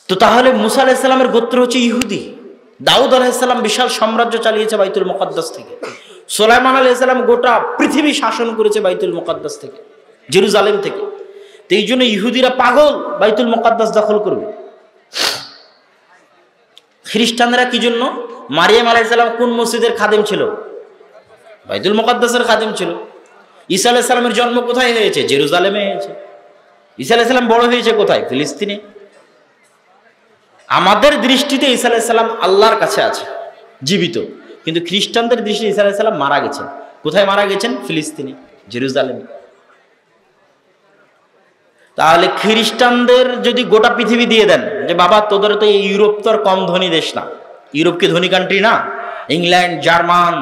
তো তাহলে মুসা আলাইহিস সালামের গোত্র হচ্ছে ইহুদি, দাউদ আলাইহিস সালাম বিশাল সাম্রাজ্য চালিয়েছে বাইতুল মুকাদ্দাস থেকে, সুলাইমান আলাইহিস সালাম গোটা পৃথিবী শাসন করেছে বাইতুল মুকাদ্দাস থেকে, জেরুজালেম থেকে। তো এই জন্য ইহুদিরা পাগল বাইতুল মুকাদ্দাস দখল করবে। খ্রিস্টানরা কি জন্য? মারিয়াম আলাইহিস সালাম কোন মসজিদের খাদেম ছিল? বাইতুল মুকাদ্দাসের খাদেম ছিল। ঈসা আলাইহিস সালামের জন্ম কোথায় হয়েছে? জেরুজালেমে হয়েছে। ঈসা আলাইহিস সালাম বড় হয়েছে কোথায়? ফিলিস্তিনে। আমাদের দৃষ্টিতে ঈসা আলাইহিস সালাম আল্লাহর কাছে আছে, জীবিত, কিন্তু খ্রিস্টানদের দৃষ্টিতে ঈসা আলাইহিস সালাম মারা গেছেন। কোথায় মারা গেছেন? ফিলিস্তিনে, জেরুজালেমে। তাহলে খ্রিস্টানদের যদি গোটা পৃথিবী দিয়ে দেন যে বাবা তোদের তো ইউরোপ তো আর কম ধনী দেশ না, ইউরোপ কি ধনী কান্ট্রি না? ইংল্যান্ড, জার্মান,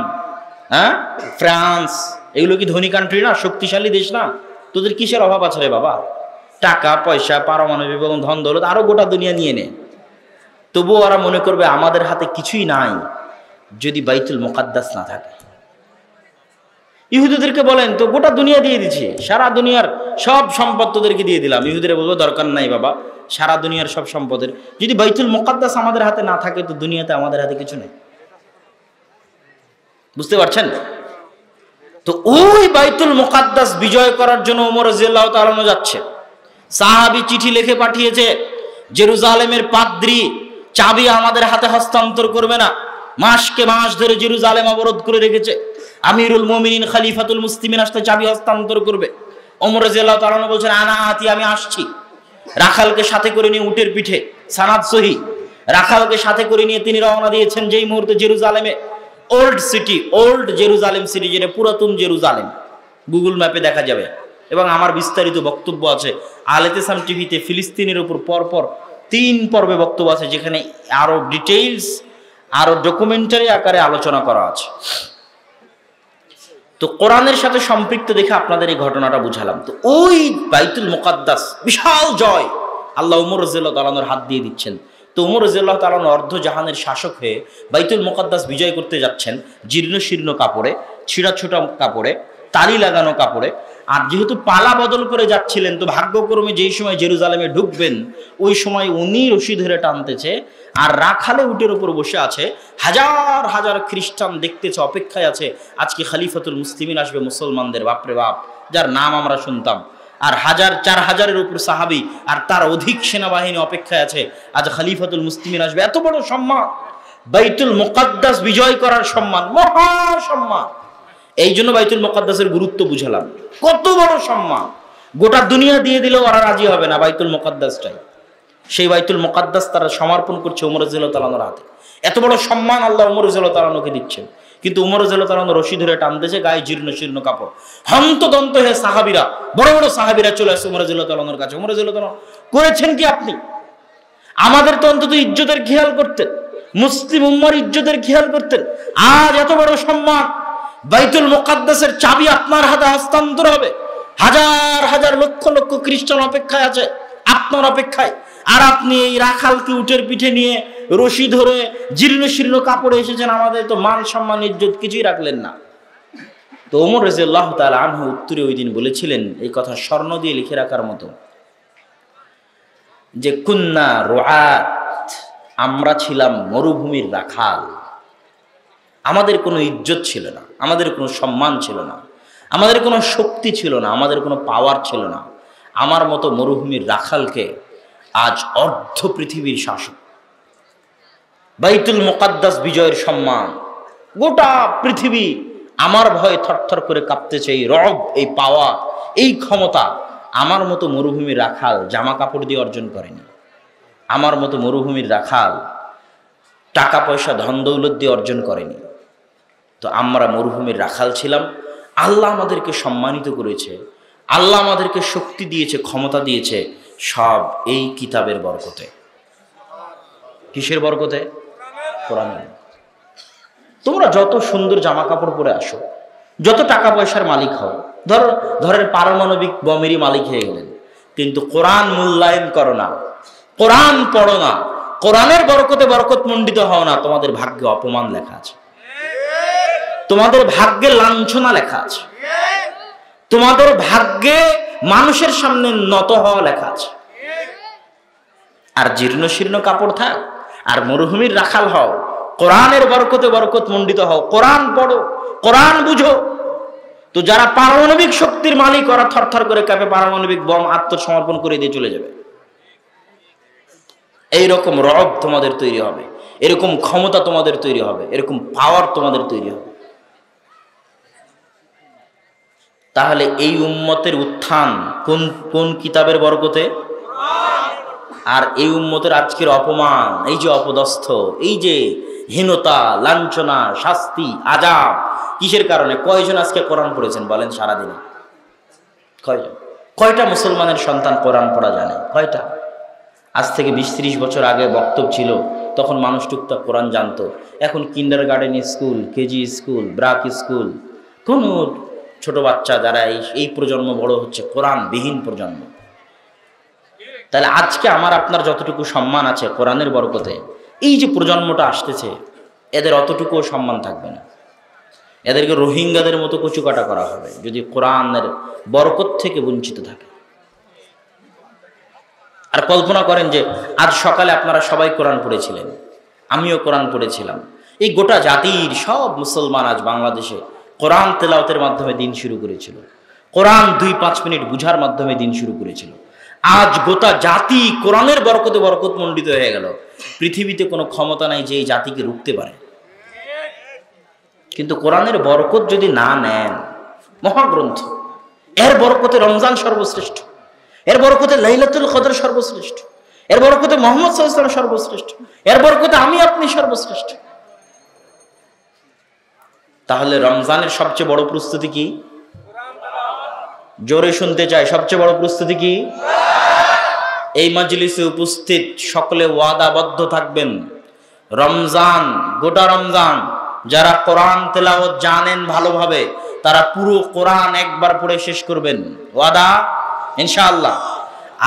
ফ্রান্স, এগুলো কি ধনী কান্ট্রি না? শক্তিশালী দেশ না? তোদের কিসের অভাব আছে রে বাবা? টাকা পয়সা, পারমাণবিক এবং ধন দৌলত আরো গোটা দুনিয়া নিয়ে নে। তবুও ওরা মনে করবে আমাদের হাতে কিছুই নাই যদি বাইতুল মুকাদ্দাস না থাকে। ইহুদিদেরকে বলেন তো গোটা দুনিয়া দিয়ে দিচ্ছি, সারা দুনিয়ার সব সম্পদ তোদেরকে দিয়ে দিলাম। ইহুদিরা বলবো দরকার নাই বাবা সারা দুনিয়ার সব সম্পদের, যদি বাইতুল মুকাদ্দাস আমাদের হাতে না থাকে তো দুনিয়াতে আমাদের হাতে কিছু নেই। বুঝতে পারছেন? তো ওই বাইতুল মুকাদ্দাস বিজয় করার জন্য ওমর রাদিয়াল্লাহু তাআলা যাচ্ছে। সাহাবী চিঠি লিখে পাঠিয়েছে, জেরুজালেমের পাদ্রী চাবি আমাদের হাতে হস্তান্তর করবে না, মাসকে মাস ধরে জেরুজালেম অবরোধ করে রেখেছে। আমিরুল মুমিনিন খলিফাতুল মুসলিমিন আসতে চাবি হস্তান্তর করবে। ওমর রাদিয়াল্লাহু তাআলা বলছেন আনা আতি, আমি আসছি। রাখালকে সাথে করে নিয়ে উটের পিঠে, সানাদ সহি, রাখালকে সাথে করে নিয়ে তিনি রওনা দিয়েছেন যেই মুহূর্তে জেরুজালেমে, old city, old Jerusalem city, যেটা পুরাতন জেরুজালেম, গুগল ম্যাপে দেখা যাবে। এবং আমার বিস্তারিত বক্তব্য আছে আল ইতিসাম টিভিতে, ফিলিস্তিনের উপর পরপর 3 পর্বে বক্তব্য আছে, যেখানে আরো ডিটেইলস, আরো ডকুমেন্টারি আকারে আলোচনা করা আছে। তো কোরআনের সাথে সম্পৃক্ত দেখে আপনাদের এই ঘটনাটা বুঝালাম। তো ওই বাইতুল মুকাদ্দাস বিশাল জয় আল্লাহ ওমর রাদিয়াল্লাহু তাআলার হাত দিয়ে দিচ্ছেন। তো ওমর রাদিয়াল্লাহু তাআলা অর্ধ জাহানের শাসক হয়ে বাইতুল মুকাদ্দাস বিজয় করতে যাচ্ছেন জীর্ণ শীর্ণ কাপড়ে, ছিঁড়াছুটা কাপড়ে, তালি লাগানো কাপড়ে। আর যেহেতু পালা বদল করে যাচ্ছিলেন, তো ভাগ্যক্রমে যেই সময় জেরুজালেমে ঢুকবেন ওই সময় উনি রশি ধরে টানতেছে আর রাখালে উটের উপর বসে আছে। হাজার হাজার খ্রিস্টান দেখতেছে, অপেক্ষায় আছে আজকে খলিফাতুল মুসলিমিন আসবে মুসলমানদের, বাপরে বাপ, যার নাম আমরা শুনতাম। আর 4,000-এর উপর সাহাবী আর তার অধিক সেনাবাহিনী অপেক্ষায় আছে, আজ খলিফাতুল মুসলিমিন আসবে। এত বড় সম্মান, বাইতুল মুকাদ্দাস বিজয় করার সম্মান, মহা সম্মান। এই জন্য বাইতুল মুকাদ্দাসের গুরুত্ব বুঝালাম, কত বড় সম্মান। গোটা দুনিয়া দিয়ে দিলেও ওরা রাজি হবে না বাইতুল মুকাদ্দাসটাই। সেই বাইতুল মুকাদ্দাস তারা সমর্পণ করছে ওমর রাদিয়াল্লাহু তাআলার হাতে। এত বড় সম্মান আল্লাহ ওমর রাদিয়াল্লাহু তাআলাকে দিচ্ছেন, কিন্তু ওমর রাদিয়াল্লাহু তাআলা রশি ধরে টানতেছে, গায়ে জীর্ণ শীর্ণ কাপড়। হন্তদন্ত হয়ে সাহাবীরা, বড় বড় সাহাবীরা চলে আসছে ওমর রাদিয়াল্লাহু তাআলার কাছে। ওমর রাদিয়াল্লাহু তাআলা করেছেন কি আপনি? আমাদের তো অন্তত ইজ্জতের খেয়াল করতেন, মুসলিম উম্মার ইজ্জতের খেয়াল করতেন। আজ এত বড় সম্মান, বাইতুল মুকাদ্দাসের চাবি আপনার হাতে হস্তান্তর হবে। হাজার হাজার লক্ষ লক্ষ খ্রিস্টান অপেক্ষায় আছে আপনার অপেক্ষায়, আর আপনি এই রাখালকে উটের পিঠে নিয়ে রশি ধরে জীর্ণ শীর্ণ কাপড়ে এসেছেন। আমাদের তো মান সম্মান ইজ্জত কিছুই রাখলেন না। তো ওমর রাদিয়াল্লাহু তাআলা আনহু উত্তরে ওই দিন বলেছিলেন এই কথা স্বর্ণ দিয়ে লিখে রাখার মতো, যে কুন্না রুআত, আমরা ছিলাম মরুভূমির রাখাল। আমাদের কোনো ইজ্জত ছিল না, আমাদের কোনো সম্মান ছিল না, আমাদের কোনো শক্তি ছিল না, আমাদের কোনো পাওয়ার ছিল না। আমার মতো মরুভূমির রাখালকে আজ অর্ধ পৃথিবীর শাসক। বাইতুল মুকাদ্দাস বিজয়ের সম্মান, গোটা পৃথিবী আমার ভয়ে থরথর করে কাঁপতেছে। এই রব, এই পাওয়া, এই ক্ষমতা আমার মতো মরুভূমির রাখাল জামা কাপড় দিয়ে অর্জন করেনি। আমার মতো মরুভূমির রাখাল টাকা পয়সা ধন দৌলত দিয়ে অর্জন করেনি। তো আমরা মরুভূমির রাখাল ছিলাম, আল্লাহ আমাদেরকে সম্মানিত করেছে, আল্লাহ আমাদেরকে শক্তি দিয়েছে, ক্ষমতা দিয়েছে, সব এই কিতাবের বরকতে। কিসের বরকতে? কোরআনের। তোমরা যত সুন্দর জামা কাপড় পরে আসো, যত টাকা পয়সার মালিক হও, ধরেন পারমাণবিক বমেরই মালিক হয়ে গেলেন, কিন্তু কোরআন মূল্যায়ন করো না, কোরআন পড়ো না, কোরআনের বরকতে বরকত মণ্ডিত হও না, তোমাদের ভাগ্যে অপমান লেখা আছে, তোমাদের ভাগ্যে লাঞ্ছনা লেখা আছে, তোমাদের ভাগ্যে মানুষের সামনে নত হওয়া লেখা আছে। আর জীর্ণ শীর্ণ কাপড় থাক, আর মরুভূমির রাখাল হও, কোরআনের বরকতে বরকত মণ্ডিত হও, কোরআন পড়ো, কোরআন বুঝো। তো যারা পারমাণবিক শক্তির মালিক, ওরা থরথর করে কাঁপে, পারমাণবিক বম আত্মসমর্পণ করে দিয়ে চলে যাবে। এইরকম রব তোমাদের তৈরি হবে, এরকম ক্ষমতা তোমাদের তৈরি হবে, এরকম পাওয়ার তোমাদের তৈরি হবে। তাহলে এই উম্মতের উত্থান কোন কোন কিতাবের বরকতে? আর এই উম্মতের আজকের অপমান, এই যে অপদস্থ, এই যে হীনতা, লাঞ্ছনা, শাস্তি, আযাব, কিসের কারণে? কয়জন আজকে কোরআন পড়েছেন বলেন সারাদিনে? কয়জন? কয়টা মুসলমানের সন্তান কোরআন পড়া জানে? কয়টা? আজ থেকে 20-30 বছর আগে বক্তব্য ছিল, তখন মানুষ টুকটাক কোরআন জানতো। এখন kindergarten school, KG school, BRAC school, কোনো ছোট বাচ্চা যারা এই প্রজন্ম বড় হচ্ছে, কোরআন বিহীন প্রজন্ম। তাহলে আজকে আমার আপনার যতটুকু সম্মান আছে কোরআনের বরকতে, এই যে প্রজন্মটা আসতেছে, এদের অতটুকুও সম্মান থাকবে না। এদেরকে রোহিঙ্গাদের মতো কচুকাটা করা হবে যদি কোরআনের বরকত থেকে বঞ্চিত থাকে। আর কল্পনা করেন যে আজ সকালে আপনারা সবাই কোরআন পড়েছিলেন, আমিও কোরআন পড়েছিলাম। এই গোটা জাতির সব মুসলমান আজ বাংলাদেশে কোরআন তেলাওয়াতের মাধ্যমে দিন শুরু করেছিল, কোরআন 2-5 মিনিট বুঝার মাধ্যমে দিন শুরু করেছিল। আজ গোটা জাতি কোরআনের বরকতে বরকত মণ্ডিত হয়ে গেল। পৃথিবীতে কোনো ক্ষমতা নাই যে এই জাতিকে রুখতে পারে। কিন্তু কোরআনের বরকত যদি না নেন, মহাগ্রন্থ, এর বরকতে রমজান সর্বশ্রেষ্ঠ, এর বরকতে লাইলাতুল কদর সর্বশ্রেষ্ঠ, এর বরকতে মুহাম্মদ সাল্লাল্লাহু আলাইহি ওয়াসাল্লাম সর্বশ্রেষ্ঠ, এর বরকতে আমি আপনি সর্বশ্রেষ্ঠ। তাহলে রমজানের সবচেয়ে বড় প্রস্তুতি কি? জোরে শুনতে চাই, সবচেয়ে বড় প্রস্তুতি কি? এই মজলিসে উপস্থিত সকলে ওয়াদাবদ্ধ থাকবেন, রমজান, গোটা রমজান যারা কোরআন তেলাওয়াত জানেন ভালোভাবে, তারা পুরো কোরআন একবার পড়ে শেষ করবেন। ওয়াদা? ইনশাআল্লাহ।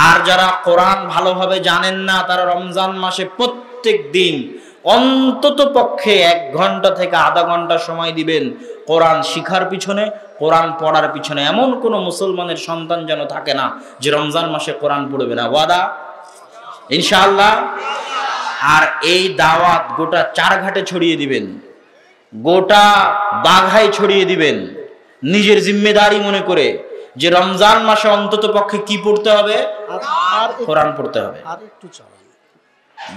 আর যারা কোরআন ভালোভাবে জানেন না, তারা রমজান মাসে প্রত্যেক দিন অন্তত পক্ষে 1 ঘন্টা থেকে আধা ঘন্টা সময় দিবেন কোরআন শিখার পিছনে, কোরআন পড়ার পিছনে। এমন কোনো মুসলমানের সন্তান যেন থাকে না যে রমজান মাসে কোরআন পড়বে না। ওয়াদা? ইনশাআল্লাহ। আর এই দাওয়াত গোটা 4 ঘাটে ছড়িয়ে দিবেন, গোটা বাঘায় ছড়িয়ে দিবেন, নিজের জিম্মেদারি মনে করে যে রমজান মাসে অন্তত পক্ষে কি পড়তে হবে? কোরআন পড়তে হবে। আর একটু চালান।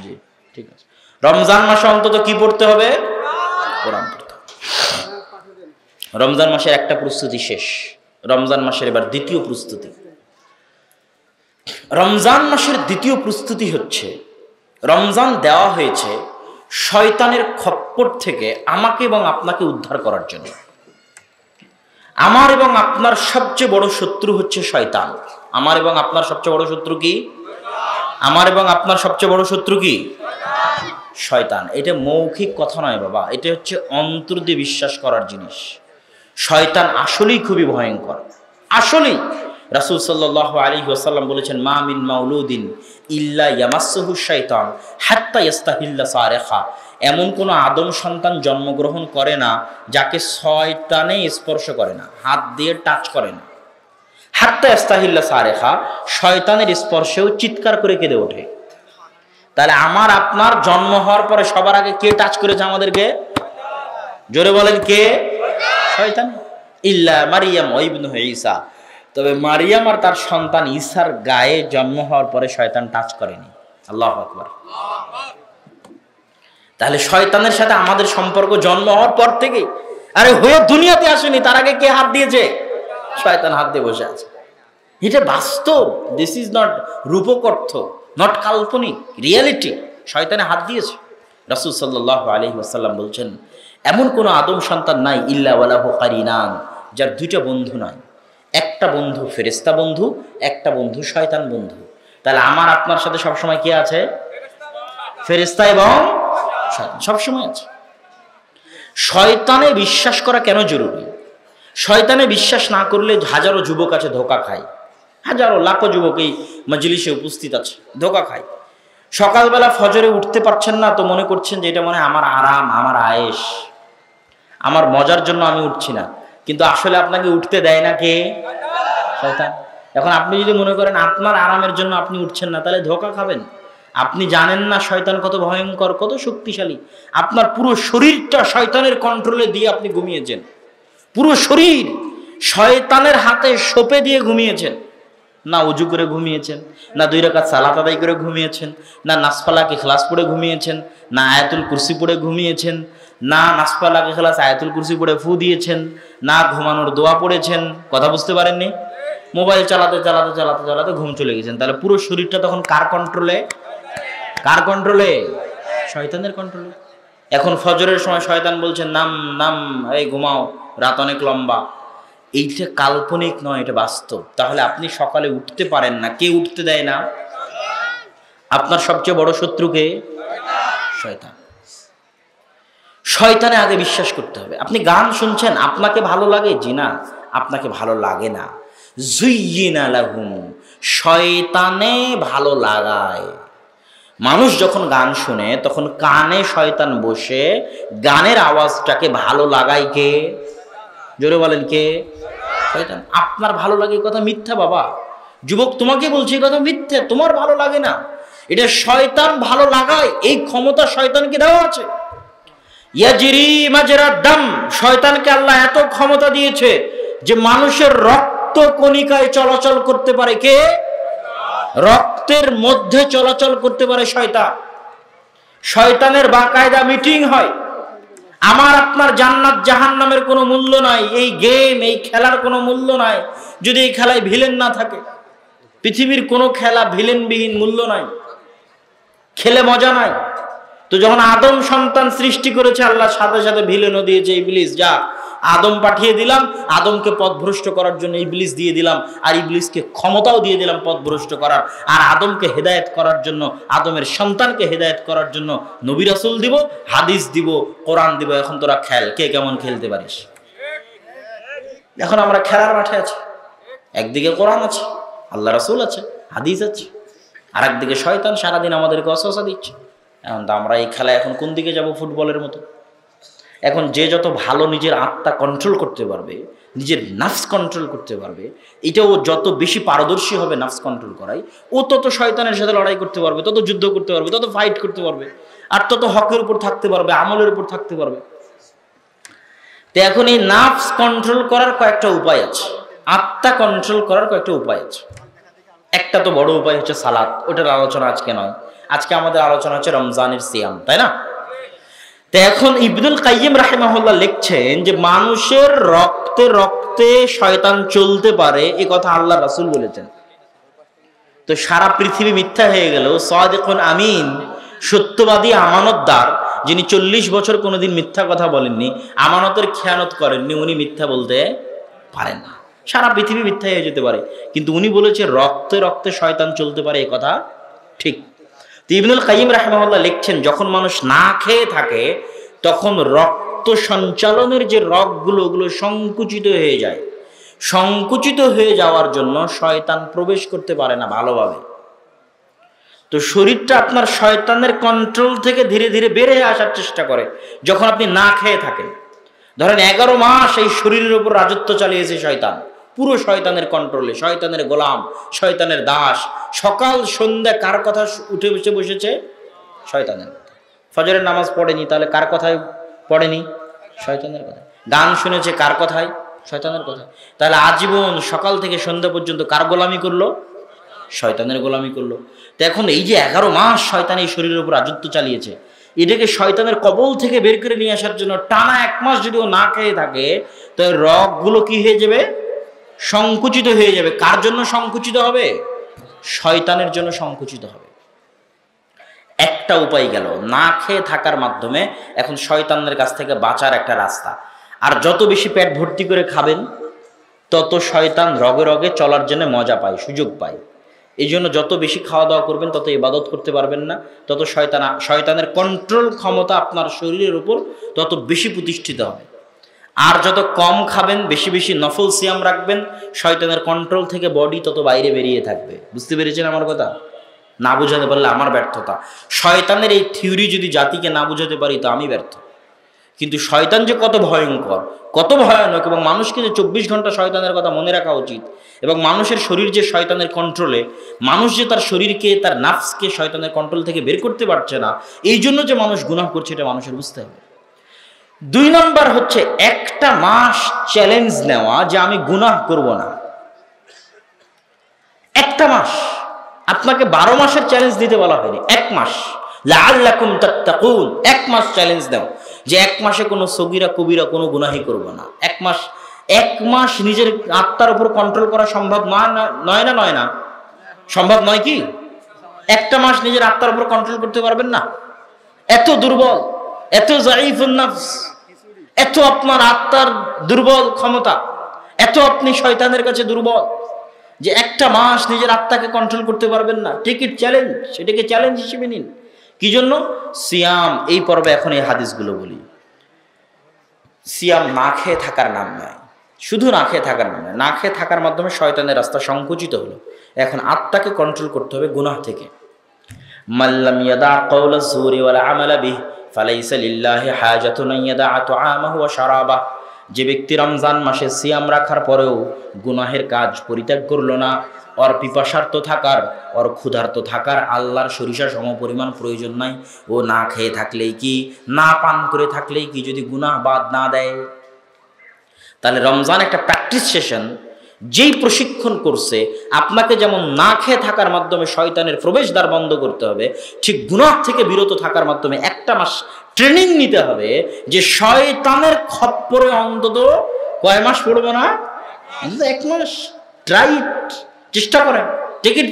জি, ঠিক আছে। রমজান মাসে অন্তত কি পড়তে হবে? কোরআন পড়তে হবে। রমজান মাসের একটা প্রস্তুতি শেষ, রমজান মাসের এবার দ্বিতীয় প্রস্তুতি। রমজান মাসের দ্বিতীয় প্রস্তুতি হচ্ছে, রমজান দেওয়া হয়েছে শয়তানের খপ্পর থেকে আমাকে এবং আপনাকে উদ্ধার করার জন্য। আমার এবং আপনার সবচেয়ে বড় শত্রু হচ্ছে শয়তান। আমার এবং আপনার সবচেয়ে বড় শত্রু কি? আমার এবং আপনার সবচেয়ে বড় শত্রু কি? শয়তান। এটা মৌখিক কথা নয় বাবা, এটা হচ্ছে অন্তর দিয়ে বিশ্বাস করার জিনিস। শয়তান আসলেই খুবই ভয়ঙ্কর, আসলেই। রাসূল সাল্লাল্লাহু আলাইহি ওয়াসাল্লাম বলেছেন, মা মিন মাউলুদিন ইল্লা ইয়ামাসসুহু শাইতান হাত্তা ইস্তাহিল্লা সারিখা। এমন কোনো আদম সন্তান জন্মগ্রহণ করে না যাকে শয়তানে স্পর্শ করে না, হাত দিয়ে টাচ করে না। হাত্তা ইস্তাহিল্লা সারিখা, শয়তানের স্পর্শেও চিৎকার করে কেঁদে ওঠে। তাহলে আমার আপনার জন্ম হওয়ার পরে সবার আগে কে টাচ করেছে আমাদেরকে? জোরে বলেন কে? শয়তান। ইল্লা মারিয়াম ওয়া ইবনু ঈসা, তবে মারিয়াম আর তার সন্তান ঈসার গায়ে জন্ম হওয়ার পরে শয়তান টাচ করেনি। আল্লাহু আকবার। তাহলে শয়তানের সাথে আমাদের সম্পর্ক জন্ম হওয়ার পর থেকে, আরে হয়ে দুনিয়াতে আসেনি, তার আগে কে হাত দিয়েছে? শয়তান হাত দিয়ে বসে আছে। এটা বাস্তব, দিস ইজ নট রূপকথ্য, নট কাল্পনিক, রিয়েলিটি। শয়তানে হাত দিয়েছে। রাসূল সাল্লাল্লাহু আলাইহি ওয়াসাল্লাম বলছেন, এমন কোনো আদম সন্তান নাই ইল্লা ওয়ালাহু কারিনান, যার 2টা বন্ধু নাই। একটা বন্ধু ফেরেশতা বন্ধু, একটা বন্ধু শয়তান বন্ধু। তাহলে আমার আপনার সাথে সবসময় কে আছে? ফেরেশতা এবং শয়তান সবসময় আছে। শয়তানে বিশ্বাস করা কেন জরুরি? শয়তানে বিশ্বাস না করলে হাজারো যুবক আছে ধোঁকা খায়, হাজারো লাখো যুবক এই মজলিসে উপস্থিত আছে, ধোঁকা খায়। সকালবেলা ফজরে উঠতে পারছেন না তো মনে করছেন যে এটা মনে হয় আমার আরাম, আমার আয়েশ, আমার মজার জন্য আমি উঠছি না। কিন্তু আসলে আপনাকে উঠতে দেয় না কে? শয়তান। এখন আপনি যদি মনে করেন আপনার আরামের জন্য আপনি উঠছেন না, তাহলে ধোঁকা খাবেন। আপনি জানেন না শয়তান কত ভয়ঙ্কর, কত শক্তিশালী। আপনার পুরো শরীরটা শয়তানের কন্ট্রোলে দিয়ে আপনি ঘুমিয়েছেন, পুরো শরীর শয়তানের হাতে সঁপে দিয়ে ঘুমিয়েছেন। না উজু করে ঘুমিয়েছেন, না 2 রাকাত সালাত আদায় করে ঘুমিয়েছেন, না নাসফালাক ইখলাস পড়ে ঘুমিয়েছেন, না আয়াতুল কুরসি পড়ে ঘুমিয়েছেন, না নাসফালাক ইখলাস আয়াতুল কুরসি পড়ে ফু দিয়েছেন, না ঘুমানোর দোয়া পড়েছেন। কথা বুঝতে পারেননি? মোবাইল চালাতে চালাতে চালাতে চালাতে ঘুম চলে গেছেন। তাহলে পুরো শরীরটা তখন কার কন্ট্রোলে? কার কন্ট্রোলে? শয়তানের কন্ট্রোলে। এখন ফজরের সময় শয়তান বলছেন নাম নাম, এই ঘুমাও, রাত অনেক লম্বা। এইটা কাল্পনিক নয়, এটা বাস্তব। তাহলে আপনি সকালে উঠতে পারেন না, কে উঠতে দেয় না? আপনার সবচেয়ে বড় শত্রুকে? শয়তান। শয়তানে আগে বিশ্বাস করতে হবে। আপনি গান শুনছেন, আপনাকে ভালো লাগে? জি না, আপনাকে ভালো লাগে না। যুইয়িনা লাহুম, শয়তানে ভালো লাগায়। মানুষ যখন গান শুনে তখন কানে শয়তান বসে গানের আওয়াজটাকে ভালো লাগায় কে? জোরে বলেন কে? শয়তান। আপনার ভালো লাগে কথা মিথ্যা বাবা। যুবক তোমাকে বলছি কথা মিথ্যা, তোমার ভালো লাগে না, এটা শয়তান ভালো লাগায়। এই ক্ষমতা শয়তানকে দেওয়া আছে। ইয়াজরি মাজরাদ দাম, শয়তানকে আল্লাহ এত ক্ষমতা দিয়েছে যে মানুষের রক্ত কণিকায় চলাচল করতে পারে কে? রক্তের মধ্যে চলাচল করতে পারে শয়তান। শয়তানের বাকায়দা মিটিং হয়। আমার আপনার জান্নাত জাহান্নামের কোনো মূল্য নাই, এই গেম, এই খেলার কোনো মূল্য নাই যদি এই খেলায় ভিলেন না থাকে। পৃথিবীর কোনো খেলা ভিলেনবিহীন, মূল্য নাই, খেলে মজা নাই। তো যখন আদম সন্তান সৃষ্টি করেছে আল্লাহ, সাথে সাথে ভিলেনও দিয়েছে, ইবলিস যা, আদম পাঠিয়ে দিলাম, আদমকে পথভ্রষ্ট করার জন্য ইবলিস দিয়ে দিলাম, আর ইবলিসকে ক্ষমতাও দিয়ে দিলাম পথভ্রষ্ট করার। আর আদমকে হেদায়েত করার জন্য, আদমের সন্তানকে হেদায়েত করার জন্য নবী রাসূল দিব, হাদিস দিব, কোরআন দিব। এখন তোরা খেল, কে কেমন খেলতে পারিস। এখন আমরা খেলার মাঠে আছি। একদিকে কোরআন আছে, আল্লাহ রাসূল আছে, হাদিস আছে, আর একদিকে শয়তান সারাদিন আমাদেরকে ওয়াসওয়াসা দিচ্ছে। এখন তো আমরা এই খেলায় এখন কোন দিকে যাব? ফুটবলের মতো। এখন যে যত ভালো নিজের আত্মা কন্ট্রোল করতে পারবে, নিজের নাফস কন্ট্রোল করতে পারবে, এটা ও যত বেশি পারদর্শী হবে নাফস কন্ট্রোল করাই, ও তত শয়তানের সাথে লড়াই করতে পারবে, তত যুদ্ধ করতে পারবে, তত ফাইট করতে পারবে, আর তত হকের উপর থাকতে পারবে, আমলের উপর থাকতে পারবে। তো এখন এই নাফস কন্ট্রোল করার কয়েকটা উপায় আছে, আত্মা কন্ট্রোল করার কয়েকটা উপায় আছে। একটা তো বড় উপায় হচ্ছে সালাত। ওটার আলোচনা আজকে নয়, আজকে আমাদের আলোচনা হচ্ছে রমজানের সিয়াম, তাই না? তো এখন ইবনুল কাইয়িম রাহিমাহুল্লাহ লিখছেন যে মানুষের রক্তে রক্তে শয়তান চলতে পারে, এই কথা আল্লাহ রাসূল বলেছেন। তো সারা পৃথিবী মিথ্যা হয়ে গেল, সাদিকুন আমিন, সত্যবাদী আমানতদার, যিনি 40 বছর কোনোদিন মিথ্যা কথা বলেননি, আমানতের খেয়ানত করেননি, উনি মিথ্যা বলতে পারেন না। সারা পৃথিবী মিথ্যা হয়ে যেতে পারে, কিন্তু উনি বলেছে রক্তে রক্তে শয়তান চলতে পারে, এই কথা ঠিক। তো ইবনুল কাইয়িম রাহিমাহুল্লাহ লিখছেন যখন মানুষ না খেয়ে থাকে তখন রক্ত সঞ্চালনের যে রগগুলো, ওগুলো সংকুচিত হয়ে যায়। সংকুচিত হয়ে যাওয়ার জন্য শয়তান প্রবেশ করতে পারে না ভালোভাবে। তো শরীরটা আপনার শয়তানের কন্ট্রোল থেকে ধীরে ধীরে বের হয়ে আসার চেষ্টা করে যখন আপনি না খেয়ে থাকেন। ধরেন 11 মাস এই শরীরের উপর রাজত্ব চালিয়েছে শয়তান, পুরো শয়তানের কন্ট্রোলে, শয়তানের গোলাম, শয়তানের দাস। সকাল সন্ধ্যা কার কথা উঠে বসে বসেছে? শয়তানের কথা। ফজরের নামাজ পড়েনি, তাহলে কার কথায় পড়েনি? শয়তানের কথা। গান শুনেছে কার কথায়? শয়তানের কথা। তাহলে আজীবন সকাল থেকে সন্ধ্যা পর্যন্ত কার গোলামি করলো? শয়তানের গোলামি করলো। তো এখন এই যে 11 মাস শয়তান এই শরীরের উপর রাজত্ব চালিয়েছে, এটাকে শয়তানের কবল থেকে বের করে নিয়ে আসার জন্য টানা 1 মাস যদি ও না খেয়ে থাকে, তো রগগুলো কি হয়ে যাবে? সংকুচিত হয়ে যাবে। কার জন্য সংকুচিত হবে? শয়তানের জন্য সংকুচিত হবে। একটা উপায় গেল, না খেয়ে থাকার মাধ্যমে এখন শয়তানের কাছ থেকে বাঁচার একটা রাস্তা। আর যত বেশি পেট ভর্তি করে খাবেন তত শয়তান রগে রগে চলার জন্য মজা পায়, সুযোগ পায়। এই জন্য যত বেশি খাওয়া দাওয়া করবেন তত ইবাদত করতে পারবেন না, তত শয়তানের কন্ট্রোল ক্ষমতা আপনার শরীরের উপর তত বেশি প্রতিষ্ঠিত হবে। আর যত কম খাবেন, বেশি বেশি নফল সিয়াম রাখবেন, শয়তানের কন্ট্রোল থেকে বডি তত বাইরে বেরিয়ে থাকবে। বুঝতে পেরেছেন আমার কথা? না বুঝাতে পারলে আমার ব্যর্থতা। শয়তানের এই থিওরি যদি জাতিকে না বুঝাতে পারি তো আমি ব্যর্থ। কিন্তু শয়তান যে কত ভয়ঙ্কর, কত ভয়ানক, এবং মানুষকে যে 24 ঘন্টা শয়তানের কথা মনে রাখা উচিত, এবং মানুষের শরীর যে শয়তানের কন্ট্রোলে, মানুষ যে তার শরীরকে, তার নাফসকে শয়তানের কন্ট্রোল থেকে বের করতে পারছে না, এই জন্য যে মানুষ গুনাহ করছে, এটা মানুষের বুঝতে হবে। 2 নম্বর হচ্ছে একটা মাস চ্যালেঞ্জ নেওয়া যে আমি গুনাহ করব না। একটা মাস, আপনাকে 12 মাসের চ্যালেঞ্জ দিতে বলা হয়নি, 1 মাস। লাআল্লাকুম তাত্তাকুন, 1 মাস চ্যালেঞ্জ দাও যে 1 মাসে কোনো সগীরা কবিরা কোনো গুনাহই করব না। 1 মাস নিজের আত্মার উপর কন্ট্রোল করা সম্ভব নয় না? সম্ভব নয় কি? 1টা মাস নিজের আত্মার উপর কন্ট্রোল করতে পারবেন না? এত দুর্বল, এত যায়ীফুন নফস, এত আপনার আত্মার দুর্বল ক্ষমতা, এত আপনি শয়তানের কাছে দুর্বল যে 1টা মাস নিজের আত্মাকে কন্ট্রোল করতে পারবেন না। টেক ইট চ্যালেঞ্জ, সেটাকে চ্যালেঞ্জ হিসেবে নিন। কি জন্য? সিয়াম। এই পর্বে এখন এই হাদিসগুলো বলি। সিয়াম না খেয়ে থাকার নাম নয়, শুধু না খেয়ে থাকার নাম নয়। না খেয়ে থাকার মাধ্যমে শয়তানের রাস্তা সংকুচিত হলো। এখন আত্মাকে কন্ট্রোল করতে হবে গুনাহ থেকে। মাল্লাম ইয়াদা কাওলা যুরি ওয়াল আমালা বিহি ফালাইসা লিল্লাহি হাজাতুন আন ইয়াদা তুআমাহু ওয়া শারাবাহু। যে ব্যক্তি রমজান মাসে সিয়াম রাখার পরেও গুনাহের কাজ পরিত্যাগ করলো না, ওর পিপাসার্ত থাকার, ওর ক্ষুধার্ত থাকার আল্লাহর সরিষা সমপরিমাণ প্রয়োজন নাই। ও না খেয়ে থাকলেই কি, না পান করে থাকলেই কি, যদি গুনাহ বাদ না দেয়, তাহলে রমজান একটা প্র্যাকটিস সেশন। যেই প্রশিক্ষণ করছে আপনাকে যেমন না খেয়ে থাকার মাধ্যমে শয়তানের প্রবেশদ্বার বন্ধ করতে হবে, ঠিক গুনাহ থেকে বিরত থাকার মাধ্যমে 1টা মাস ট্রেনিং নিতে হবে যে শয়তানের খপ্পরে অন্তত কয় মাস পড়বো না, 1 মাস। ট্রাই ইট, চেষ্টা করেন, টেক ইট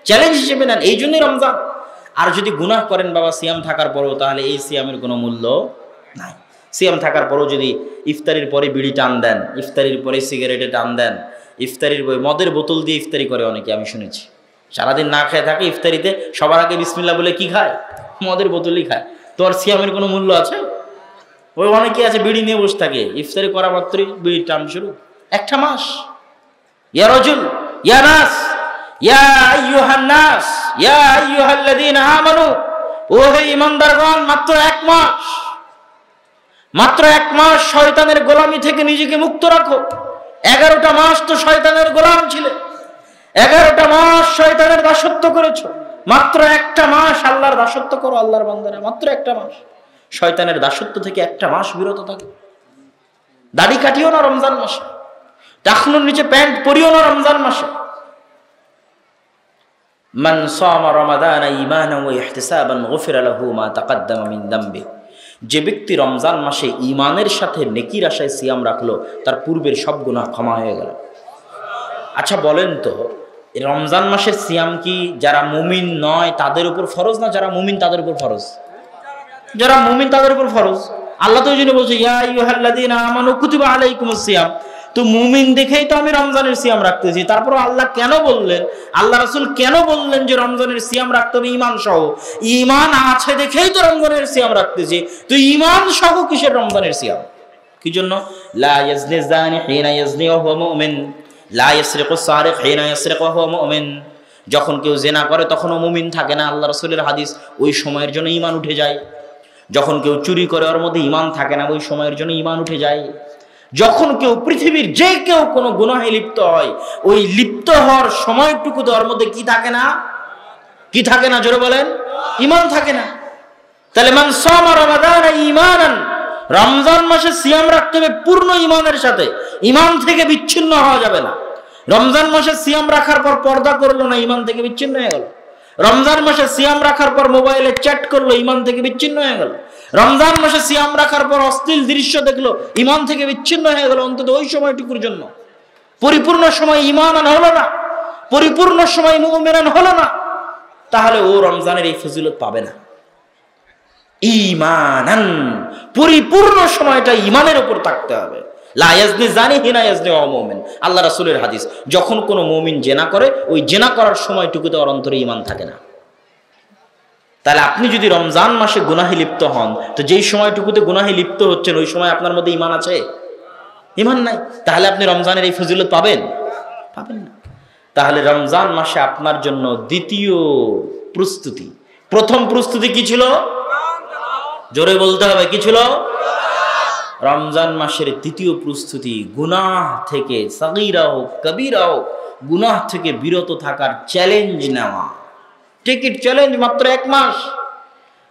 চ্যালেঞ্জ হিসেবে নেন। এই জন্যই রমজান। আর যদি গুনাহ করেন বাবা সিয়াম থাকার পরেও, তাহলে এই সিয়ামের কোনো মূল্য নাই। সিয়াম থাকার পরেও যদি ইফতারির পরে বিড়ি টান দেন, ইফতারির পরে সিগারেটে টান দেন, ইফতারির মদের বোতল দিয়ে ইফতারি করে অনেকে, আমি শুনেছি। সারাদিন না খেয়ে থাকে, ইফতারিতে সবার আগে বিসমিল্লাহ বলে কি খায়? মদের বোতলই খায়। তো আর সিয়ামের কোনো মূল্য আছে? ওই অনেকে আছে বিড়ি নিয়ে বসে থাকে, ইফতারি করা মাত্রই বিড়ি টান শুরু। 1টা মাস। ইয়া রাজুল, ইয়া নাস, ইয়া আইয়ুহান নাস, ইয়া আইয়ুহাল্লাযীনা আমানু, ও হে ঈমানদারগণ, মাত্র 1 মাস, মাত্র 1 মাস শয়তানের গোলামি থেকে নিজেকে মুক্ত রাখো। 11টা মাস তো শয়তানের গোলাম ছিলে, 11টা মাস শয়তানের দাসত্ব করেছো। মাত্র 1টা মাস আল্লাহর দাসত্ব করো। আল্লাহর বান্দারা, মাত্র 1টা মাস শয়তানের দাসত্ব থেকে 1টা মাস বিরত থাকো। দাড়ি কাটিও না রমজান মাসে, টাকনুর নিচে প্যান্ট পরিও না রমজান মাসে। মান সামা রমাদানা ঈমানান ওয়া ইহতিসাবান গুফিরা লাহু মা তাকদ্দামা মিন যামবি। যে ব্যক্তি রমজান মাসে ঈমানের সাথে নেকির আশায় সিয়াম রাখলো, তার পূর্বের সব গুনাহ ক্ষমা হয়ে গেল। আচ্ছা বলেন তো, রমজান মাসের সিয়াম কি যারা মুমিন নয় তাদের উপর ফরজ, না যারা মুমিন তাদের উপর ফরজ? যারা মুমিন তাদের উপর ফরজ। আল্লাহ তো ওই জন্য বলছে ইয়া আইয়ুহাল্লাযীনা আমানু কুতিবা আলাইকুমুস সিয়াম। তো মুমিন দেখেই তো আমি রমজানের সিয়াম রাখতেছি। তারপর আল্লাহ কেন বললেন, আল্লাহ রাসূল কেন বললেন যে রমজানের সিয়াম রাখতে হবে ঈমান সহ? ঈমান আছে দেখেই তো রমজানের সিয়াম রাখতেছি। তো ঈমান সহ কিসের রমজানের সিয়াম? কি জন্য? লা ইয়াজনি যানি হিনা ইয়াজনি ওয়া হুয়া মুমিন, লা ইয়াসরিকু সারিক হিনা ইয়াসরিকু ওয়া হুয়া মুমিন। যখন কেউ জিনা করে তখনও মুমিন থাকে না, আল্লাহ রাসূলের হাদিস। ওই সময়ের জন্য ঈমান উঠে যায়। যখন কেউ চুরি করে ওর মধ্যে ঈমান থাকে না, ওই সময়ের জন্য ঈমান উঠে যায়। যখন কেউ পৃথিবীর যে কেউ কোনো গুনাহে লিপ্ত হয়, ওই লিপ্ত হওয়ার সময়টুকু তো ওর মধ্যে কি থাকে না? কি থাকে না? জোরে বলেন, ঈমান থাকে না। তাহলে মান সামা রমাদানা ঈমানান, রমজান মাসে সিয়াম রাখতে হবে পূর্ণ ঈমানের সাথে। ঈমান থেকে বিচ্ছিন্ন হওয়া যাবে না। রমজান মাসে সিয়াম রাখার পর পর্দা করলো না, ঈমান থেকে বিচ্ছিন্ন হয়ে গেল। রমজান মাসে সিয়াম রাখার পর মোবাইলে চ্যাট করলো, ঈমান থেকে বিচ্ছিন্ন হয়ে গেল। রমজান মাসে সিয়াম রাখার পর অশ্লীল দৃশ্য দেখলো, ঈমান থেকে বিচ্ছিন্ন হয়ে গেল, অন্তত ওই সময়টুকুর জন্য। পরিপূর্ণ সময় ঈমানান হলো না, পরিপূর্ণ সময় মুমিনান হলো না, তাহলে ও রমজানের এই ফজিলত পাবে না। ঈমানান, পরিপূর্ণ সময়টা ঈমানের উপর থাকতে হবে। লা ইয়াজনি যানি হিনা ইয়াজনি ওয়া মুমিন, আল্লাহ রাসূলের হাদিস। যখন কোনো মুমিন জেনা করে, ওই জেনা করার সময়টুকুতে ওর অন্তরে ঈমান থাকে না। তাহলে আপনি যদি রমজান মাসে গুনাহে লিপ্ত হন, তো যেই সময়টুকুতে গুনাহে লিপ্ত হচ্ছেন ওই সময় আপনার মধ্যে ঈমান আছে? ঈমান নাই। তাহলে আপনি রমজানের এই ফজিলত পাবেন? পাবেন না। তাহলে রমজান মাসে আপনার জন্য দ্বিতীয় প্রস্তুতি, প্রথম প্রস্তুতি কি ছিল? জোরে বলতে হবে, কি ছিল? রমজান মাসের তৃতীয় প্রস্তুতি, গুনাহ থেকে, সাগীরা হোক কবীরা হোক, গুনাহ থেকে বিরত থাকার চ্যালেঞ্জ নেওয়া। টিকিট চ্যালেঞ্জ, মাত্র 1 মাস।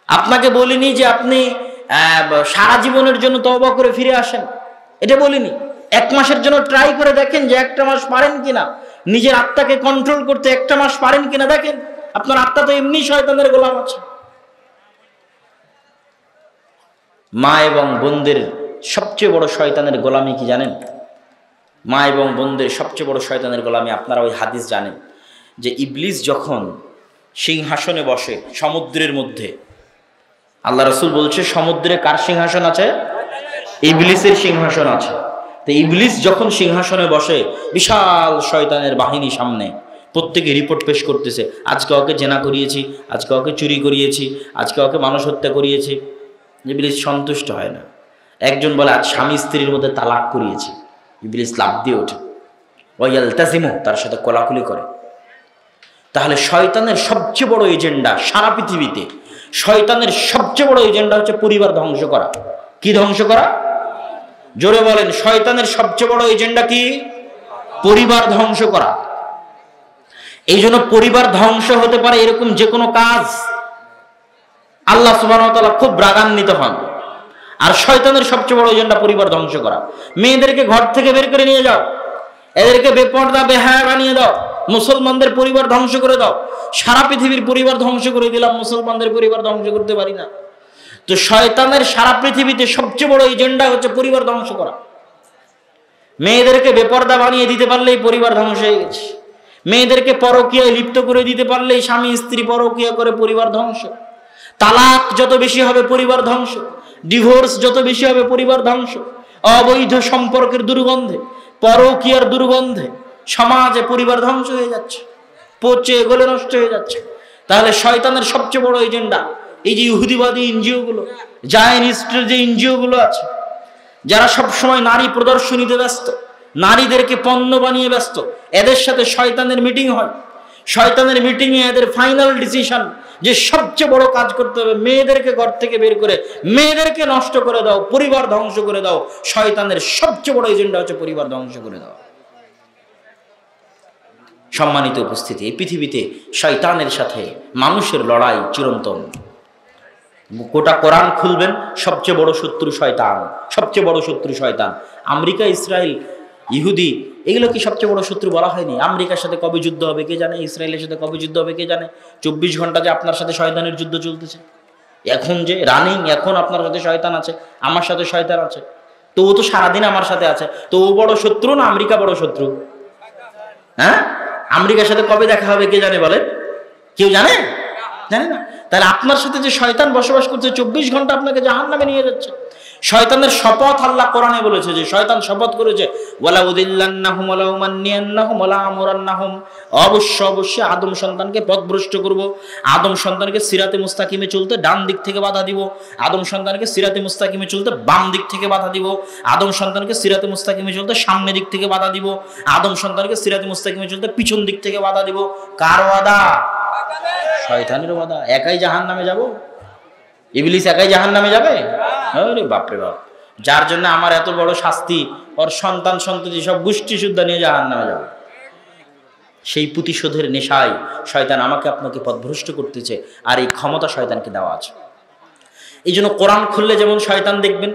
আপনাকে বলিনি যে আপনি সারা জীবনের জন্য তওবা করে ফিরে আসেন, এটা বলিনি। 1 মাসের জন্য ট্রাই করে দেখেন যে 1টা মাস পারেন কিনা, নিজের আত্মাকে কন্ট্রোল করতে 1টা মাস পারেন কিনা দেখেন। আপনার আত্মা তো এমনি শয়তানের গোলাম আছে। মা এবং বোনদের সবচেয়ে বড় শয়তানের গোলামি কি জানেন? মা এবং বোনদের সবচেয়ে বড় শয়তানের গোলামি, আপনারা ওই হাদিস জানেন যে ইবলিস যখন সিংহাসনে বসে সমুদ্রের মধ্যে, আল্লাহ রাসূল বলছে সমুদ্রে কার সিংহাসন আছে? ইবলিসের সিংহাসন আছে। তো ইবলিস যখন সিংহাসনে বসে, বিশাল শয়তানের বাহিনী সামনে, প্রত্যেকে রিপোর্ট পেশ করতেছে, আজকে ওকে জেনা করিয়েছি, আজকে ওকে চুরি করিয়েছি, আজকে ওকে মানুষ হত্যা করিয়েছি। ইবলিস সন্তুষ্ট হয় না। একজন বলে আজ স্বামী স্ত্রীর মধ্যে তালাক করিয়েছি, ইবলিস লাফ দিয়ে ওঠে, ওয়ালতাজিমু, তার সাথে কোলাকুলি করে। তাহলে শয়তানের সবচেয়ে বড় এজেন্ডা সারা পৃথিবীতে, শয়তানের সবচেয়ে বড় এজেন্ডা হচ্ছে পরিবার ধ্বংস করা। কি ধ্বংস করা? জোরে বলেন, শয়তানের সবচেয়ে বড় এজেন্ডা কি? পরিবার ধ্বংস করা। এই জন্য পরিবার ধ্বংস হতে পারে এরকম যে কোনো কাজ আল্লাহ সুবহানাহু ওয়া তাআলা খুব রাগান্বিত হন। আর শয়তানের সবচেয়ে বড় এজেন্ডা পরিবার ধ্বংস করা। মেয়েদেরকে ঘর থেকে বের করে নিয়ে যাও, এদেরকে বেপর্দা বেহায়া বানিয়ে দাও, মুসলমানদের পরিবার ধ্বংস করে দাও। সারা পৃথিবীর পরিবার ধ্বংস করে দিলাম, মুসলমানদের পরিবার ধ্বংস করতে পারি না। তো শয়তানের সারা পৃথিবীতে সবচেয়ে বড় এজেন্ডা হচ্ছে পরিবার ধ্বংস করা। মেয়েদেরকে বেপর্দা বানিয়ে দিতে পারলেই পরিবার ধ্বংস হয়ে গেছে। মেয়েদেরকে পরকীয়ায় লিপ্ত করে দিতে পারলেই স্বামী স্ত্রী পরকীয়া করে পরিবার ধ্বংস। তালাক যত বেশি হবে পরিবার ধ্বংস, ডিভোর্স যত বেশি হবে পরিবার ধ্বংস। অবৈধ সম্পর্কের দুর্গন্ধে, পরকীয়ার দুর্গন্ধে সমাজে পরিবার ধ্বংস হয়ে যাচ্ছে, পচে গলে নষ্ট হয়ে যাচ্ছে। তাহলে শয়তানের সবচেয়ে বড় এজেন্ডা এই যে ইহুদিবাদী এনজিওগুলো, জায়নিস্টের যে এনজিওগুলো আছে, যারা সবসময় নারী প্রদর্শনীতে ব্যস্ত, নারীদেরকে পণ্য বানিয়ে ব্যস্ত, এদের সাথে শয়তানের মিটিং হয়। শয়তানের মিটিংয়ে এদের ফাইনাল ডিসিশন যে সবচেয়ে বড় কাজ করতে হবে, মেয়েদেরকে ঘর থেকে বের করে মেয়েদেরকে নষ্ট করে দাও, পরিবার ধ্বংস করে দাও। শয়তানের সবচেয়ে বড় এজেন্ডা হচ্ছে পরিবার ধ্বংস করে দাও। সম্মানিত উপস্থিতি, এই পৃথিবীতে শয়তানের সাথে মানুষের লড়াই চিরন্তন। গোটা কোরআন খুলবেন, সবচেয়ে বড় শত্রু শয়তান, সবচেয়ে বড় শত্রু শয়তান। আমেরিকা, ইসরায়েল, ইহুদি, এগুলো কি সবচেয়ে বড় শত্রু বলা হয়নি? আমেরিকার সাথে কবে যুদ্ধ হবে কে জানে, ইসরায়েলের সাথে কবে যুদ্ধ হবে কে জানে। 24 ঘন্টা যে আপনার সাথে শয়তানের যুদ্ধ চলতেছে, এখন যে রানিং, এখন আপনার সাথে শয়তান আছে, আমার সাথে শয়তান আছে। তো ও তো সারাদিন আমার সাথে আছে, তো ও বড় শত্রু না আমেরিকা বড় শত্রু? হ্যাঁ, আমেরিকার সাথে কবে দেখা হবে কে জানে? বলে কেউ জানে? জানে না। তাহলে আপনার সাথে যে শয়তান বসবাস করছে, 24 ঘন্টা আপনাকে জাহান্নামে নিয়ে যাচ্ছে। শয়তানের শপথ আল্লাহ কোরআনে বলেছে, যে শয়তান শপথ করেছে, ওয়ালা উদিল্লান্নাহুম ওয়ালা উমান্নিয়ান্নাহুম ওয়ালা আমুরান্নাহুম, অবশ্যই আদম সন্তানকে পথভ্রষ্ট করব, আদম সন্তানকে সিরাতে মুস্তাকিমে চলতে ডান দিক থেকে বাধা দিব, আদম সন্তানকে সিরাতে মুস্তাকিমে চলতে বাম দিক থেকে বাধা দিব, আদম সন্তানকে সিরাতে মুস্তাকিমে চলতে সামনে দিক থেকে বাধা দিব, আদম সন্তানকে সিরাতে মুস্তাকিমে চলতে পিছন দিক থেকে বাধা দিব। কার ওয়াদা? শয়তানের ওয়াদা। একাই জাহান্নামে যাব? ইবলিস একাই জাহান্নামে যাবে? আরে বাপরে বাপ, যার জন্য আমার এত বড় শাস্তি, ওর সন্তান সন্ততি সব গোষ্ঠী শুদ্ধা নিয়ে জাহান্নামে যাবে। সেই প্রতিশোধের নেশায় শয়তান আমাকে আপনাকে পথভ্রষ্ট করতেছে, আর এই ক্ষমতা শয়তানকে দেওয়া আছে। এই জন্য কোরআন খুললে যেমন শয়তান দেখবেন,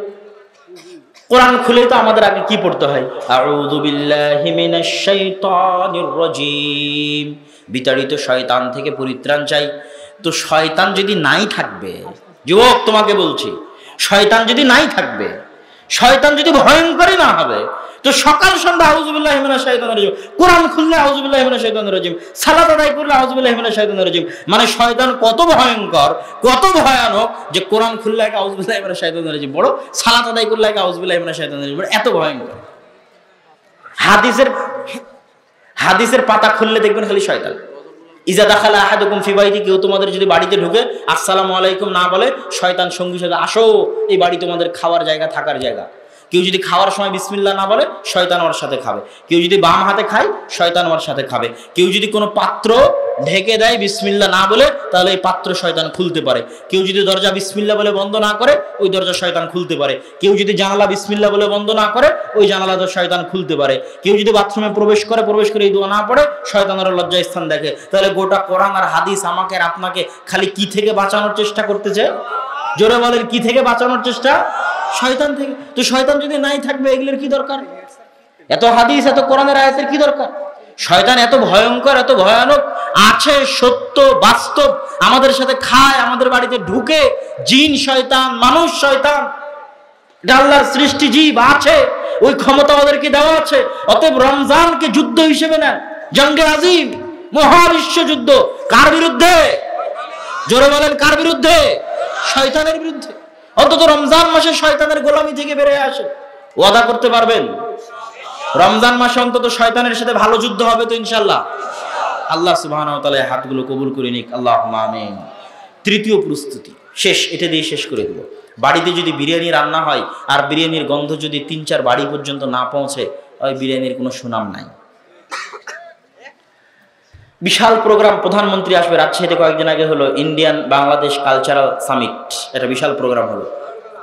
কোরআন খুলে তো আমাদের আগে কি পড়তে হয়? আউযু বিল্লাহি মিনাশ শাইতানির রাজীম, বিতাড়িত শয়তান থেকে পরিত্রাণ চাই। তো শয়তান যদি নাই থাকবে, যুবক তোমাকে বলছি, শয়তান যদি নাই থাকবে, শয়তান যদি ভয়ঙ্করই না হবে, তো সকাল সন্ধ্যা আউযু বিল্লাহি মিনাশ শাইতানির রাজীম, কোরআন খুললে আউযু বিল্লাহি মিনাশ শাইতানির রাজীম, সালাত আদায় করলে আউযু বিল্লাহি মিনাশ শাইতানির রাজীম। মানে শয়তান কত ভয়ঙ্কর, কত ভয়ানক, যে কোরআন খুললে আগে আউযু বিল্লাহি মিনাশ শাইতানির রাজীম পড়ো, সালাত আদায় করলে আগে আউযু বিল্লাহি মিনাশ শাইতানির রাজীম পড়ো, এত ভয়ঙ্কর। হাদিসের পাতা খুললে দেখবেন খালি শয়তান। ইজা দাখালা আহাদুকুম ফি বাইতি, কেউ তোমাদের যদি বাড়িতে ঢুকে আসসালামু আলাইকুম না বলে, শয়তান সঙ্গী সাথে, আসো এই বাড়ি তোমাদের খাওয়ার জায়গা, থাকার জায়গা। কেউ যদি খাওয়ার সময় বিসমিল্লাহ না বলে, শয়তান ওর সাথে খাবে। কেউ যদি বাম হাতে খায়, শয়তান ওর সাথে খাবে। কেউ যদি কোনো পাত্র ঢেকে দেয় বিসমিল্লাহ না বলে, তাহলে এই পাত্র শয়তান খুলতে পারে। কেউ যদি দরজা বিসমিল্লাহ বলে বন্ধ না করে, ওই দরজা শয়তান খুলতে পারে। কেউ যদি জানালা বিসমিল্লাহ বলে বন্ধ না করে, ওই জানালা তো শয়তান খুলতে পারে। কেউ যদি বাথরুমে প্রবেশ করে এই দোয়া না পড়ে, শয়তানের লজ্জা স্থান দেখে। তাহলে গোটা কোরআন আর হাদিস আমাকে আর আপনাকে খালি কি থেকে বাঁচানোর চেষ্টা করতেছে? জোরে বলেন, কি থেকে বাঁচানোর চেষ্টা? শয়তান থেকে। তো শয়তান যদি নাই থাকবে, এগুলোর কি দরকার? এত হাদিস, এত কোরআনের আয়াতের কি দরকার? শয়তান এত ভয়ঙ্কর, এত ভয়ানক আছে, সত্য বাস্তব, আমাদের সাথে খায়, আমাদের বাড়িতে ঢুকে। জিন শয়তান, মানুষ শয়তান, আল্লাহর সৃষ্টি জীব আছে, ওই ক্ষমতা ওদেরকে দেওয়া আছে। অতএব রমজানকে যুদ্ধ হিসেবে নেন, জঙ্গে আজিম, মহাবিশ্ব যুদ্ধ। কার বিরুদ্ধে? জোরে বলেন, কার বিরুদ্ধে? শয়তানের বিরুদ্ধে। অন্তত রমজান মাসে শয়তানের গোলামি থেকে বেরিয়ে আসে। ওয়াদা করতে পারবেন রমজান মাসে অন্তত শয়তানের সাথে ভালো যুদ্ধ হবে তো ইনশাআল্লাহ? আল্লাহ সুবহানাহু ওয়া তাআলা হাতগুলো কবুল করে নিক, আল্লাহুম্মা আমিন। তৃতীয় প্রস্তুতি শেষ, এটা দিয়ে শেষ করে দেব। বাড়িতে যদি বিরিয়ানি রান্না হয় আর বিরিয়ানির গন্ধ যদি 3-4 বাড়ি পর্যন্ত না পৌঁছে, ওই বিরিয়ানির কোনো সুনাম নাই। বিশাল প্রোগ্রাম, প্রধানমন্ত্রী আসবে। রাজশাহীতে কয়েকদিন আগে হলো ইন্ডিয়ান বাংলাদেশ কালচারাল সামিট, এটা বিশাল প্রোগ্রাম হলো।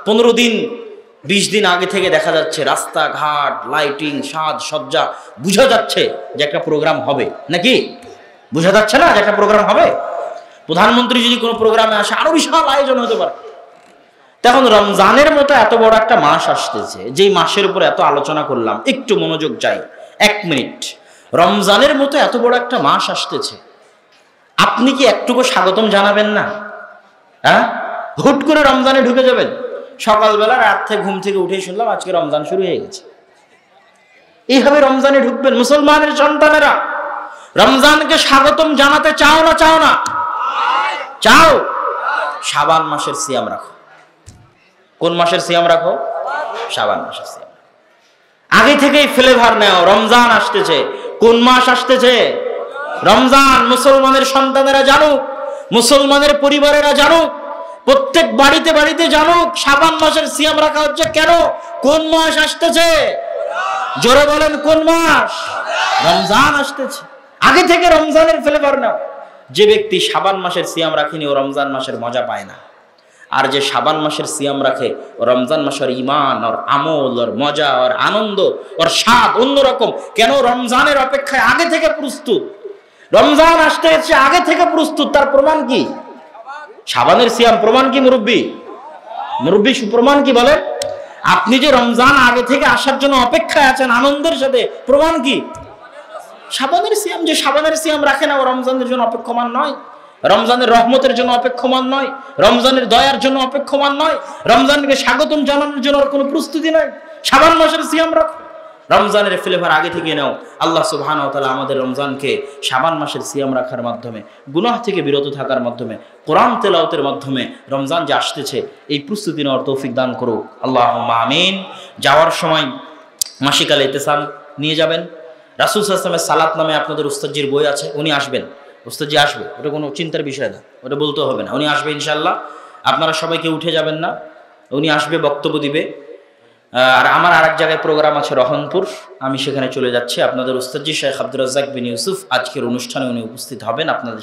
15 দিন 20 দিন আগে থেকে দেখা যাচ্ছে রাস্তাঘাট, লাইটিং, সাজ সজ্জা, বোঝা যাচ্ছে যে একটা প্রোগ্রাম হবে। নাকি বোঝা যাচ্ছে না যে একটা প্রোগ্রাম হবে? প্রধানমন্ত্রী যদি কোনো প্রোগ্রামে আসে, আরো বিশাল আয়োজন হতে পারে। তখন রমজানের মতো এত বড় একটা মাস আসতেছে, যেই মাসের উপর এত আলোচনা করলাম, একটু মনোযোগ চাই, 1 মিনিট। রমজানের মতো এত বড় একটা মাস আসতেছে, আপনি কি একটুকু স্বাগতম জানাবেন না? হ্যাঁ, হুট করে রমজানে ঢুকে যাবেন। সকালবেলা রাত থেকে ঘুম থেকে উঠে শুনলাম আজকে রমজান শুরু হয়ে গেছে, এইভাবে রমজানে ঢুকবেন? মুসলমানের সন্তানেরা, রমজানকে স্বাগতম জানাতে চাও না? চাও না? চাও। শাবান মাসের সিয়াম রাখো। কোন মাসের সিয়াম রাখো? শাবান মাসের সিয়াম। আগে থেকেই ফ্লেভার নাও, রমজান আসতেছে। কোন মাস আসতেছে? রমজান। মুসলমানের সন্তানেরা জানুক, মুসলমানের পরিবারেরা জানুক, প্রত্যেক বাড়িতে বাড়িতে জানুক শাবান মাসের সিয়াম রাখা হচ্ছে। কেন? কোন মাস আসতেছে? জোরে বলেন, কোন মাস? রমজান আসতেছে। আগে থেকে রমজানের ফ্লেভার নাও। যে ব্যক্তি শাবান মাসের সিয়াম রাখেনি, ও রমজান মাসের মজা পায় না। আর যে শাবান মাসের সিয়াম রাখে, রমজান মাসের ঈমান, ওর আমল, ওর মজা, ওর আনন্দ, ওর স্বাদ অন্যরকম। কেন? রমজানের অপেক্ষায় আগে থেকে প্রস্তুত। রমজান আসতে এসে আগে থেকে প্রস্তুত। তার প্রমাণ কি? শাবানের সিয়াম। প্রমাণ কি মুরব্বী? মুরব্বী প্রমাণ কি বলেন? আপনি যে রমজান আগে থেকে আসার জন্য অপেক্ষায় আছেন আনন্দের সাথে, প্রমাণ কি? শাবানের সিয়াম। যে শাবানের সিয়াম রাখে না, ও রমজানের জন্য অপেক্ষমান নয়, রমজানের রহমতের জন্য অপেক্ষমান নয়, রমজানের দয়ার জন্য অপেক্ষমান নয়, রমজানকে স্বাগতম জানানোর জন্য কোনো প্রস্তুতি নাই। শাবান মাসের সিয়াম রাখো, রমজানের ফ্লেভার আগে থেকে নাও। আল্লাহ সুবহানাহু ওয়া তাআলা আমাদের রমজানকে শাবান মাসের সিয়াম রাখার মাধ্যমে, গুনাহ থেকে বিরত থাকার মাধ্যমে, কোরআন তেলাওয়াতের মাধ্যমে রমজান যে আসতেছে এই প্রস্তুতি নেওয়ার তৌফিক দান করুক, আল্লাহুম্মা আমিন। যাওয়ার সময় মাসিকাল ইতিসাম নিয়ে যাবেন। রাসূল সাল্লাল্লাহু আলাইহি ওয়াসাল্লামের সালাত নামে আপনাদের উস্তাদজির বই আছে, উনি আসবেন, উস্তাদজি আসবে, ওটা কোনো চিন্তার বিষয় না, ওটা বলতে হবে না, উনি আসবে ইনশাআল্লাহ। আপনারা সবাইকে উঠে যাবেন না, উনি আসবে, বক্তব্য দিবে। আর আমার আরেক জায়গায় প্রোগ্রাম আছে রহনপুর, আমি সেখানে চলে যাচ্ছি। আপনাদের উস্তাদজি শেখ আব্দুর রাজ্জাক বিন ইউসুফ আজকের অনুষ্ঠানে উনি উপস্থিত হবেন আপনাদের